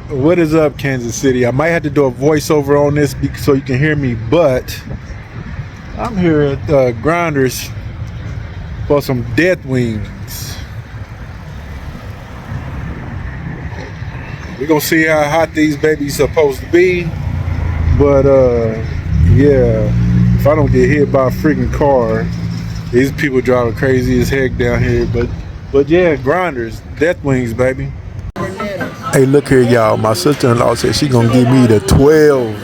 What is up, Kansas City? I might have to do a voiceover on this so you can hear me, but I'm here at Grinders for some death wings. We're gonna see how hot these babies supposed to be, but yeah, if I don't get hit by a freaking car, these people driving crazy as heck down here. But yeah, Grinders, death wings, baby. Hey, look here, y'all. My sister-in-law said she gonna give me the 12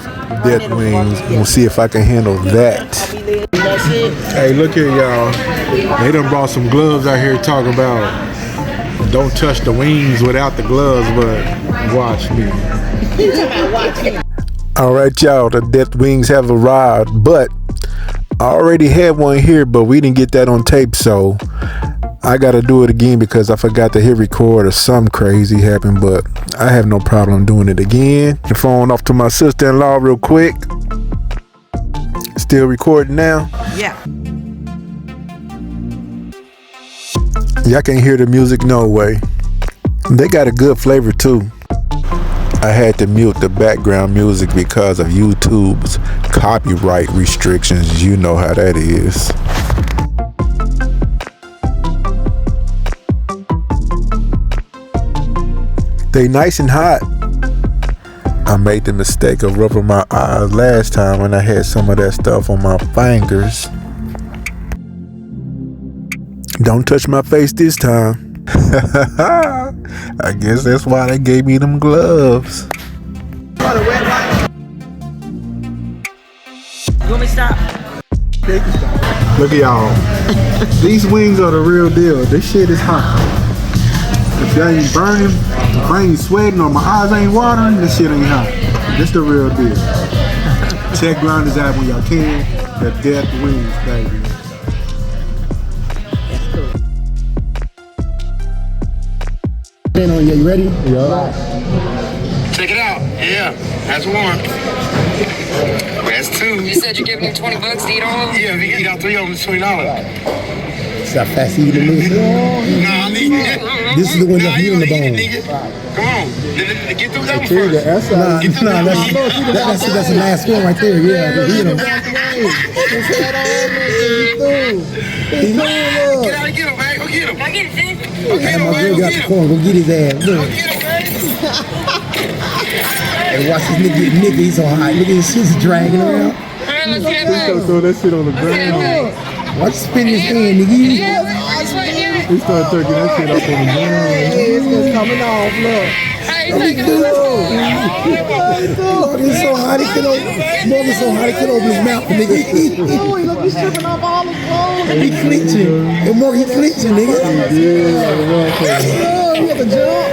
death wings. We'll see if I can handle that. Hey, look here, y'all. They done brought some gloves out here talking about don't touch the wings without the gloves, but watch me. All right, y'all. The death wings have arrived, but I already had one here, but we didn't get that on tape, so I gotta do it again because I forgot to hit record or something crazy happened, but I have no problem doing it again. The phone off to my sister-in-law real quick. Still recording now? Yeah. Y'all can't hear the music, no way. They got a good flavor too. I had to mute the background music because of YouTube's copyright restrictions. You know how that is. They nice and hot. I made the mistake of rubbing my eyes last time when I had some of that stuff on my fingers. Don't touch my face this time. I guess that's why they gave me them gloves. You want me to stop? Look at y'all. These wings are the real deal. This shit is hot. If y'all ain't burning, if I ain't sweating or my eyes ain't watering, this shit ain't hot. This the real deal. Check Grinders out when y'all can. The death wings, baby. You ready? Yeah. Check it out. Yeah, that's one. That's two. You said you're giving him $20 to eat all of them? Yeah, if you eat all three of them, it's $20. See how fast you eat the noodles? Nah, I need This is the one that's you meat on the don't bone. eat it, nigga. Come on. Get through that one See, the first. That's the last one right there. Yeah, eat them. Get out and get him, man. Go get him. Go get it, sis. Go get him, My man. girl Go got get the him. corn. Go get his ass. Look. Go get him, man. Hey, watch this nigga. He's so hot. Look at his shit's dragging around. Hey, let's get back. Throw that shit on the ground. Watch spin his hand, nigga. He started taking that shit up on the ground. It's just coming off. Look. Hey, take it. Look, he's so hot he could open. Morgan's so hot he could open his mouth, nigga. Oh, he gonna be stripping off all his clothes. He clenching. And Morgan, he clenching, nigga. Oh, you got the jump.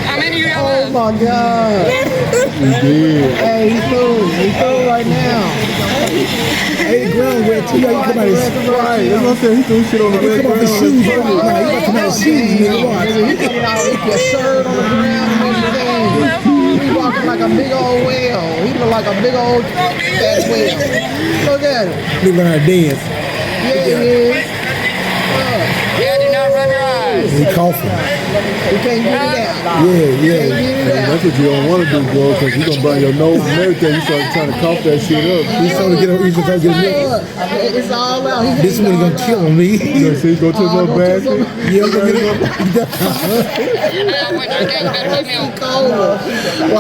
How many you got Oh left? my God. Hey, he's through right now. Hey, the ground wet too. You come out his Right, that's what I said. He threw shit on the He come off his shoes. Nah, he about to come out his shoes, nigga. Watch. He coming out with your shirt on the ground and everything. He walking like a big old whale. He look like a big old fat whale. Look at him. He learn how to dance. Yeah, he is. Yeah, do not rub your eyes. He coughing. He can't get it out. Yeah. That's what you don't want to do, bro, because you're going to burn your nose and everything. You start trying to cough that shit up. He's trying to get him. He's trying to get him. Look, it's all out. He This one gonna kill him, me. You see, go to the basket. Yeah, I'm gonna get him. Yeah, when you're done, you better let me know. Oh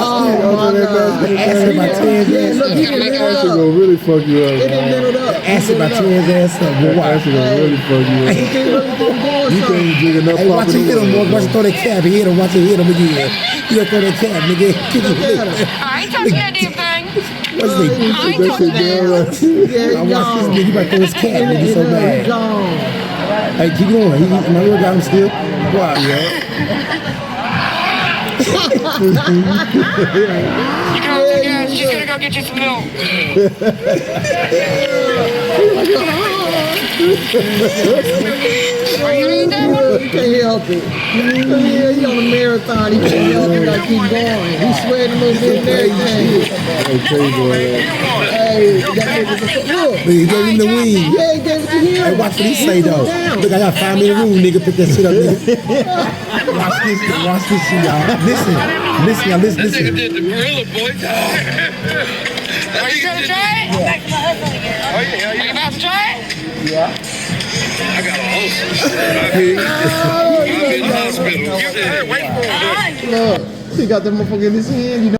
my God. Acid my trans ass Look, he up. done lit it That shit up. gonna really fuck you up. He done lit it up. Acid my trans ass up. Boy, That watch. shit gonna really fuck you up. He can't really do You can't drink enough Hey, watch him hit him, boy. popping. Watch him throw that cab. He hit him. Watch him hit him again. He gonna throw that cab, nigga. I ain't touching that damn thing. What's the? I ain't That touching shit down that. right. I watch this nigga. He might throw his cab. Nigga, so bad. Gone. Hey, keep going. My little got him still. Watch, yeah. You go to gas. She's gonna go get you some milk. Are you gonna eat that one? He can't help it. Yeah, he on a marathon. He can't help it. Gotta keep going. He's sweating a little bit and everything. Hey, crazy boy. Hey, that nigga's a look. He gave him the wing. Yeah, he gave it to him. Hey, watch what he say though. Look, I got 5 minute rule, nigga. Put that shit up, nigga. Watch this shit, y'all. Listen. Listen, y'all, listen, That nigga listen. did the gorilla, boy. Are you gonna try it? Back to my husband again. Oh, yeah, Are you about to try it? Yeah. I got a ulcer. I'm in the hospital. Wait for him. Look, he got that motherfucker in his hand. You know.